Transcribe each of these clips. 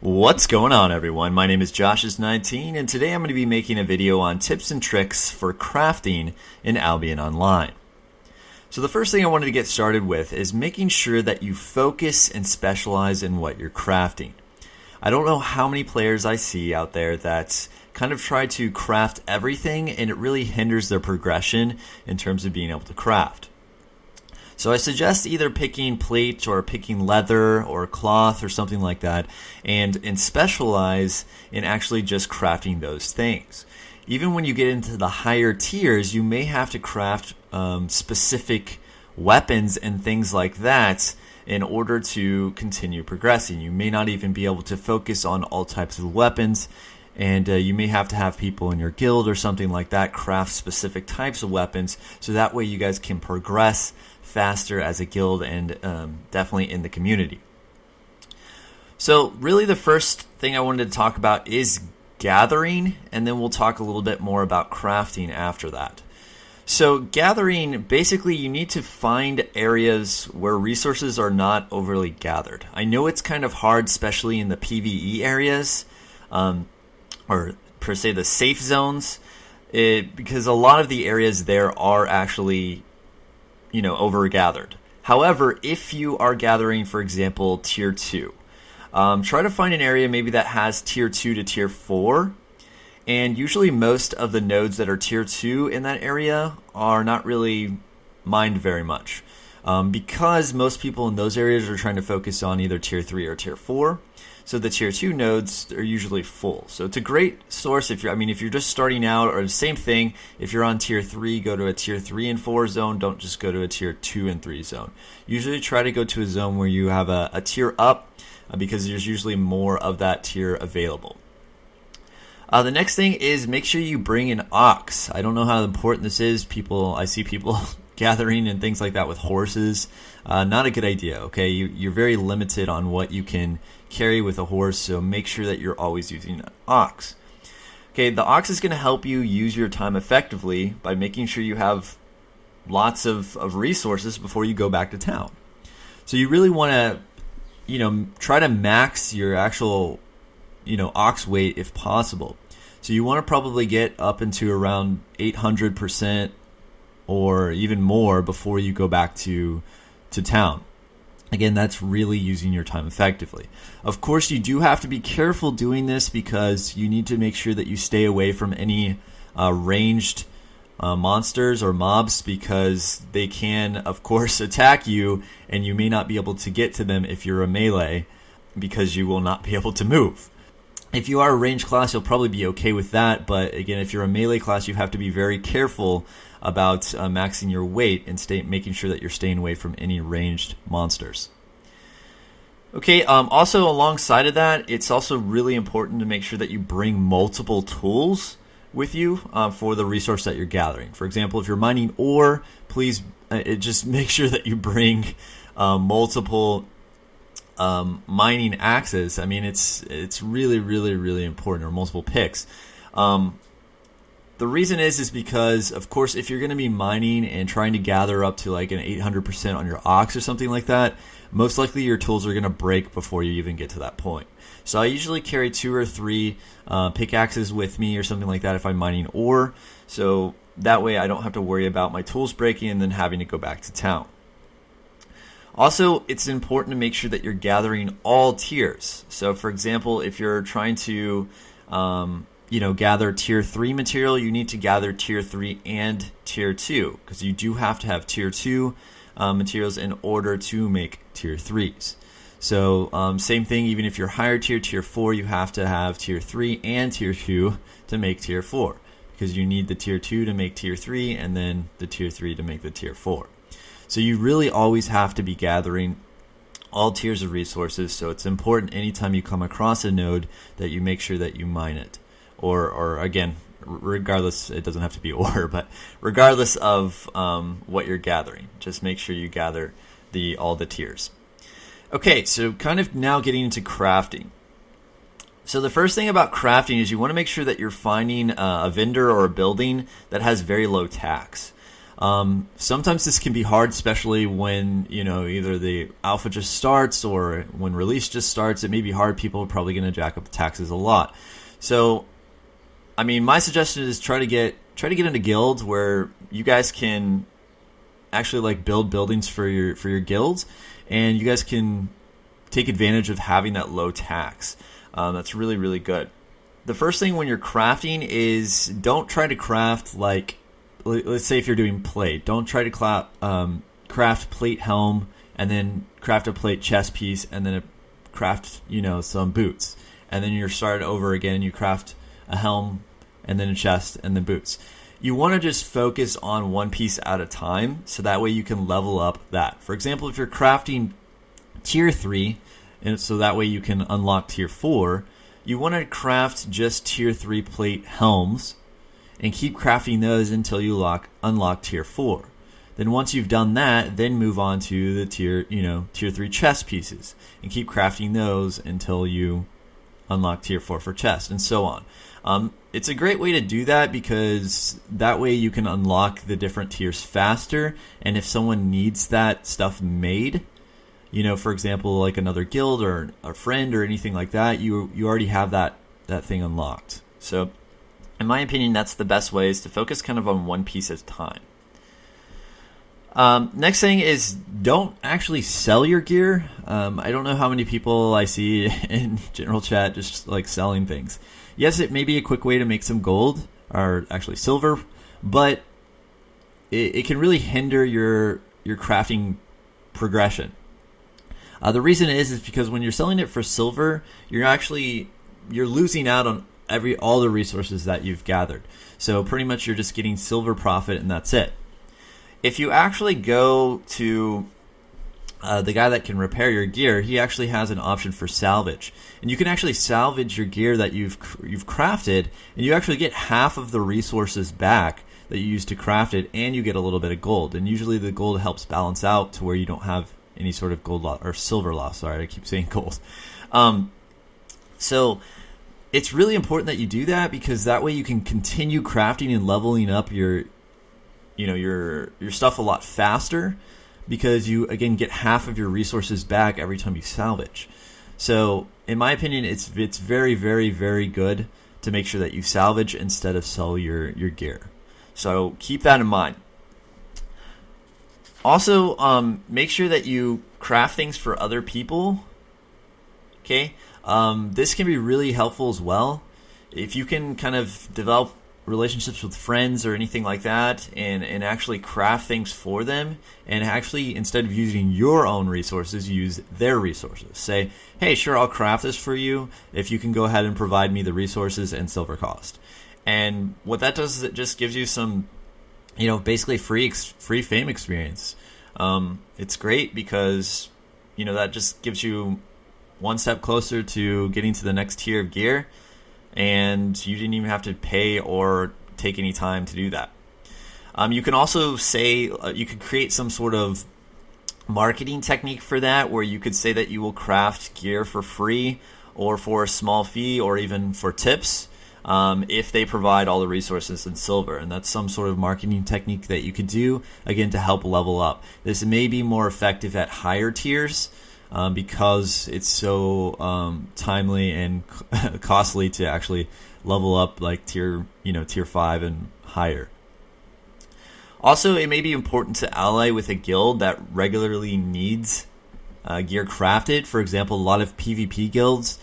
What's going on, everyone? My name is Josh's19, and today I'm going to be making a video on tips and tricks for crafting in Albion Online. So the first thing I wanted to get started with is making sure that you focus and specialize in what you're crafting. I don't know how many players I see out there that kind of try to craft everything, and it really hinders their progression in terms of being able to craft. So I suggest either picking plate or picking leather or cloth or something like that and specialize in actually just crafting those things. Even when you get into the higher tiers, you may have to craft specific weapons and things like that in order to continue progressing. You may not even be able to focus on all types of weapons, and you may have to have people in your guild or something like that craft specific types of weapons, so that way you guys can progress faster as a guild and definitely in the community. So really the first thing I wanted to talk about is gathering, and then we'll talk a little bit more about crafting after that. So gathering, basically you need to find areas where resources are not overly gathered. I know it's kind of hard, especially in the PvE areas, or per se the safe zones, because a lot of the areas there are actually overgathered. However, if you are gathering, for example, tier 2, try to find an area maybe that has tier 2 to tier 4. And usually most of the nodes that are tier 2 in that area are not really mined very much, because most people in those areas are trying to focus on either tier 3 or tier 4. So the tier 2 nodes are usually full. So it's a great source if you're just starting out, or the same thing, if you're on tier 3, go to a tier 3 and 4 zone, don't just go to a tier 2 and 3 zone. Usually try to go to a zone where you have a tier up, because there's usually more of that tier available. The next thing is make sure you bring an ox. I don't know how important this is. I see people gathering and things like that with horses. Not a good idea, okay? You're very limited on what you can carry with a horse, so make sure that you're always using an ox. Okay, the ox is going to help you use your time effectively by making sure you have lots of resources before you go back to town. So you really want to, try to max your actual, ox weight if possible. So you want to probably get up into around 800% or even more before you go back to town. Again, that's really using your time effectively. Of course, you do have to be careful doing this, because you need to make sure that you stay away from any ranged monsters or mobs, because they can, of course, attack you, and you may not be able to get to them if you're a melee, because you will not be able to move. If you are a ranged class, you'll probably be okay with that, but again, if you're a melee class, you have to be very careful about maxing your weight and making sure that you're staying away from any ranged monsters. Okay, also alongside of that, it's also really important to make sure that you bring multiple tools with you for the resource that you're gathering. For example, if you're mining ore, please just make sure that you bring multiple mining axes. I mean, it's really, really, really important, or multiple picks. The reason is because, of course, if you're going to be mining and trying to gather up to like an 800% on your ox or something like that, most likely your tools are going to break before you even get to that point. So I usually carry 2 or 3 pickaxes with me or something like that if I'm mining ore, so that way I don't have to worry about my tools breaking and then having to go back to town. Also, it's important to make sure that you're gathering all tiers. So for example, if you're trying to gather tier 3 material, you need to gather tier 3 and tier 2, because you do have to have tier 2 materials in order to make tier 3s. So same thing, even if you're higher tier 4, you have to have tier 3 and tier 2 to make tier 4, because you need the tier 2 to make tier 3 and then the tier 3 to make the tier 4. So you really always have to be gathering all tiers of resources, so it's important anytime you come across a node that you make sure that you mine it. Or again, regardless, it doesn't have to be ore, but regardless of what you're gathering, just make sure you gather all the tiers. Okay, so kind of now getting into crafting. So the first thing about crafting is you want to make sure that you're finding a vendor or a building that has very low tax. Sometimes this can be hard, especially when, either the alpha just starts or when release just starts. It may be hard. People are probably going to jack up the taxes a lot. So, I mean, my suggestion is try to get into guilds where you guys can actually like build buildings for your guilds, and you guys can take advantage of having that low tax. That's really, really good. The first thing when you're crafting is don't try to craft like, let's say if you're doing plate, don't try to craft plate helm and then craft a plate chest piece and then craft some boots, and then you're started over again. You craft a helm and then a chest and then boots. You want to just focus on one piece at a time, so that way you can level up that. For example, if you're crafting tier 3, and so that way you can unlock tier 4, you want to craft just tier 3 plate helms and keep crafting those until you unlock tier 4. Then once you've done that, then move on to the tier 3 chest pieces and keep crafting those until you unlock tier 4 for chest, and so on. It's a great way to do that because that way you can unlock the different tiers faster, and if someone needs that stuff made, for example, like another guild or a friend or anything like that, you already have that thing unlocked. So in my opinion, that's the best way, is to focus kind of on one piece at a time. Next thing is don't actually sell your gear. I don't know how many people I see in general chat just like selling things. Yes, it may be a quick way to make some gold, or actually silver, but it can really hinder your crafting progression. The reason is because when you're selling it for silver, you're losing out on all the resources that you've gathered. So pretty much you're just getting silver profit and that's it. If you actually go to the guy that can repair your gear, he actually has an option for salvage, and you can actually salvage your gear that you've crafted, and you actually get half of the resources back that you used to craft it, and you get a little bit of gold. And usually the gold helps balance out to where you don't have any sort of gold loss or silver loss. Sorry, I keep saying gold. So it's really important that you do that, because that way you can continue crafting and leveling up your stuff a lot faster, because you again get half of your resources back every time you salvage. So in my opinion, it's very, very, very good to make sure that you salvage instead of sell your gear. So keep that in mind. Also, make sure that you craft things for other people. Okay, this can be really helpful as well. If you can kind of develop relationships with friends or anything like that, and actually craft things for them, and actually, instead of using your own resources, use their resources. Say, hey, sure, I'll craft this for you if you can go ahead and provide me the resources and silver cost. And what that does is it just gives you some, basically free fame experience. It's great because, that just gives you one step closer to getting to the next tier of gear, and you didn't even have to pay or take any time to do that. You can also say, you could create some sort of marketing technique for that, where you could say that you will craft gear for free or for a small fee or even for tips if they provide all the resources in silver. And that's some sort of marketing technique that you could do, again, to help level up. This may be more effective at higher tiers, because it's so timely and costly to actually level up like tier 5 and higher. Also, it may be important to ally with a guild that regularly needs gear crafted. For example, a lot of PvP guilds,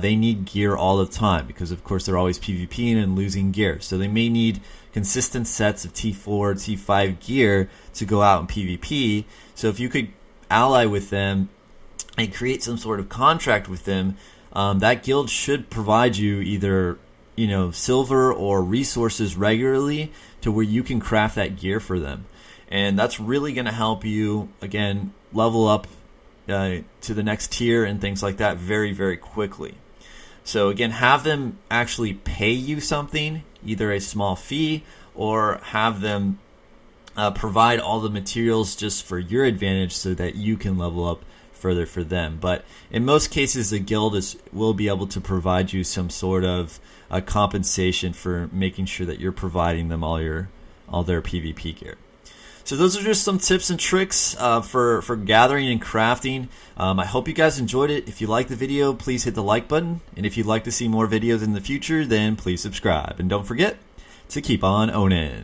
they need gear all the time because, of course, they're always PvPing and losing gear. So they may need consistent sets of T4, T5 gear to go out in PvP. So if you could ally with them and create some sort of contract with them, that guild should provide you either silver or resources regularly to where you can craft that gear for them. And that's really going to help you, again, level up to the next tier and things like that very, very quickly. So again, have them actually pay you something, either a small fee, or have them provide all the materials just for your advantage so that you can level up further for them. But in most cases, the guild will be able to provide you some sort of compensation for making sure that you're providing them all their PvP gear. So those are just some tips and tricks for gathering and crafting. I hope you guys enjoyed it. If you liked the video, please hit the like button. And if you'd like to see more videos in the future, then please subscribe. And don't forget to keep on owning.